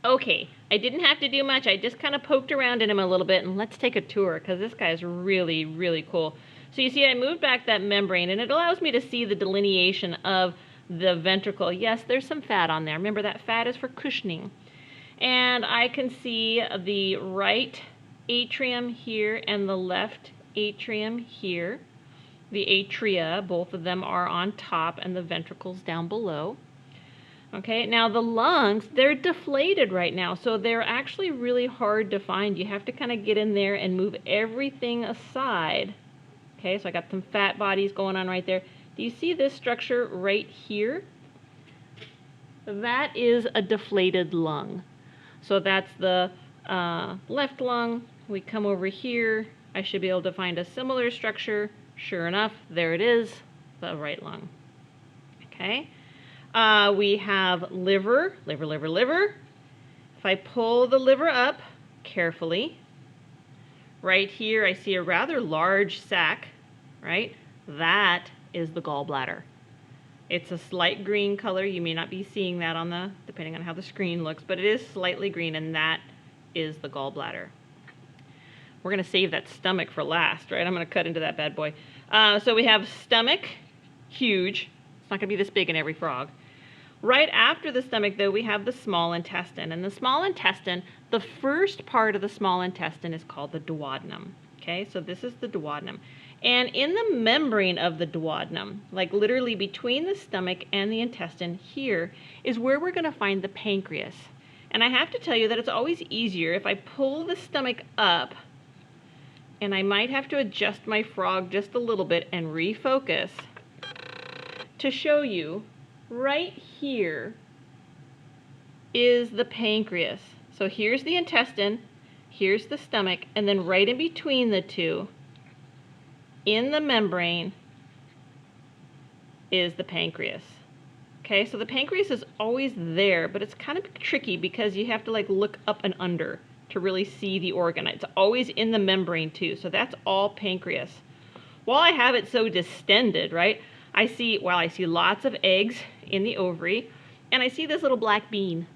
Okay, I didn't have to do much. I just kind of poked around in him a little bit, and let's take a tour because this guy is really, really cool. So you see I moved back that membrane, and it allows me to see the delineation of the ventricle. Yes, there's some fat on there. Remember, that fat is for cushioning. And I can see the right atrium here and the left atrium here. The atria, both of them are on top, and the ventricles down below. Okay, now the lungs, they're deflated right now, so they're actually really hard to find. You have to kind of get in there and move everything aside. Okay, so I got some fat bodies going on right there. Do you see this structure right here? That is a deflated lung. So that's the left lung. We come over here. I should be able to find a similar structure. Sure enough, there it is, the right lung. Okay. We have liver. If I pull the liver up carefully, right here I see a rather large sac, right? That is the gallbladder. It's a slight green color. You may not be seeing that on the, depending on how the screen looks, but it is slightly green, and that is the gallbladder. We're going to save that stomach for last, right? I'm going to cut into that bad boy. So we have stomach, huge. It's not going to be this big in every frog. Right after the stomach, though, we have the small intestine. And the small intestine, the first part of the small intestine is called the duodenum. Okay, so this is the duodenum. And in the membrane of the duodenum, like literally between the stomach and the intestine, here is where we're going to find the pancreas. And I have to tell you that it's always easier if I pull the stomach up, and I might have to adjust my frog just a little bit and refocus to show you right here is the pancreas. So here's the intestine, here's the stomach, and then right in between the two, in the membrane, is the pancreas. Okay, so the pancreas is always there, but it's kind of tricky because you have to like look up and under to really see the organ. It's always in the membrane too, so that's all pancreas. While I have it so distended, right, I see lots of eggs in the ovary, and I see this little black bean.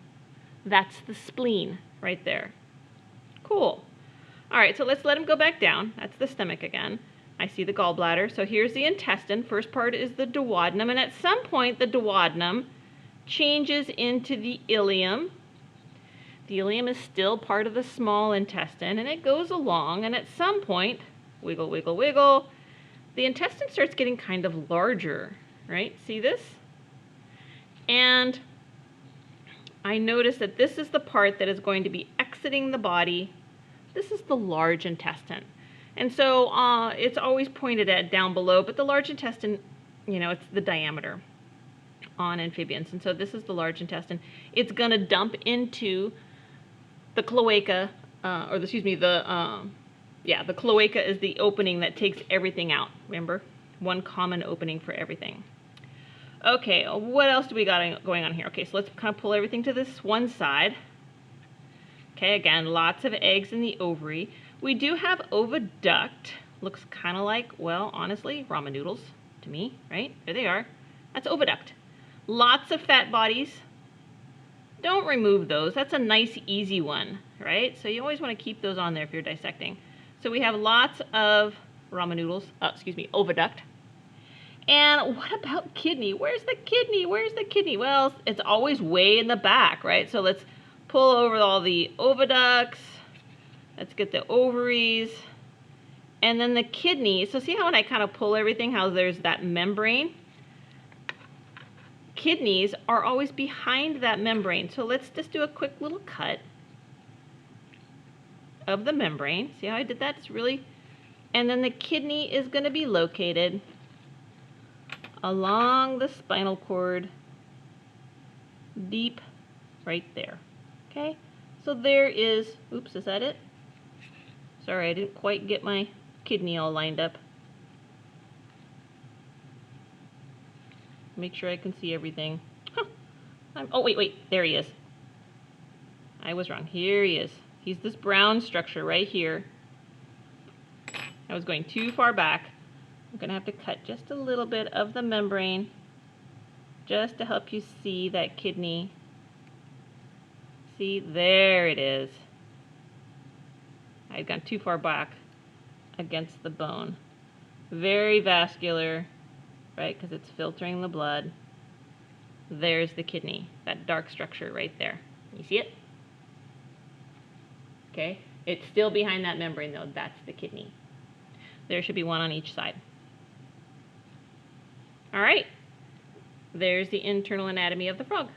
That's the spleen right there. Cool. All right, so let's let him go back down. That's the stomach again. I see the gallbladder. So here's the intestine. First part is the duodenum, and at some point the duodenum changes into the ileum. The ileum is still part of the small intestine, and it goes along, and at some point, wiggle, wiggle, wiggle, the intestine starts getting kind of larger, right? See this? And I notice that this is the part that is going to be exiting the body. This is the large intestine. And so it's always pointed at down below, but the large intestine, you know, it's the diameter on amphibians. And so this is the large intestine. It's going to dump into the cloaca, the cloaca is the opening that takes everything out. Remember? One common opening for everything. Okay, what else do we got going on here? Okay, so let's kind of pull everything to this one side. Okay, again, lots of eggs in the ovary. We do have oviduct. Looks kind of like, well, honestly, ramen noodles to me, right? There they are. That's oviduct. Lots of fat bodies. Don't remove those. That's a nice, easy one, right? So you always want to keep those on there if you're dissecting. So we have lots of ramen noodles, oviduct. And what about kidney? Where's the kidney? Where's the kidney? Well, it's always way in the back, right? So let's pull over all the oviducts. Let's get the ovaries. And then the kidney. So see how when I kind of pull everything, how there's that membrane? Kidneys are always behind that membrane. So let's just do a quick little cut of the membrane. See how I did that? It's really... And then the kidney is going to be located along the spinal cord, deep right there. Okay? So there is... Oops, is that it? Sorry, I didn't quite get my kidney all lined up. Make sure I can see everything. Huh. Oh, wait, there he is. I was wrong. Here he is. He's this brown structure right here. I was going too far back. I'm going to have to cut just a little bit of the membrane just to help you see that kidney. See, there it is. I'd gone too far back against the bone. Very vascular, right, because it's filtering the blood. There's the kidney, that dark structure right there. You see it? Okay, it's still behind that membrane though. That's the kidney. There should be one on each side. All right, there's the internal anatomy of the frog.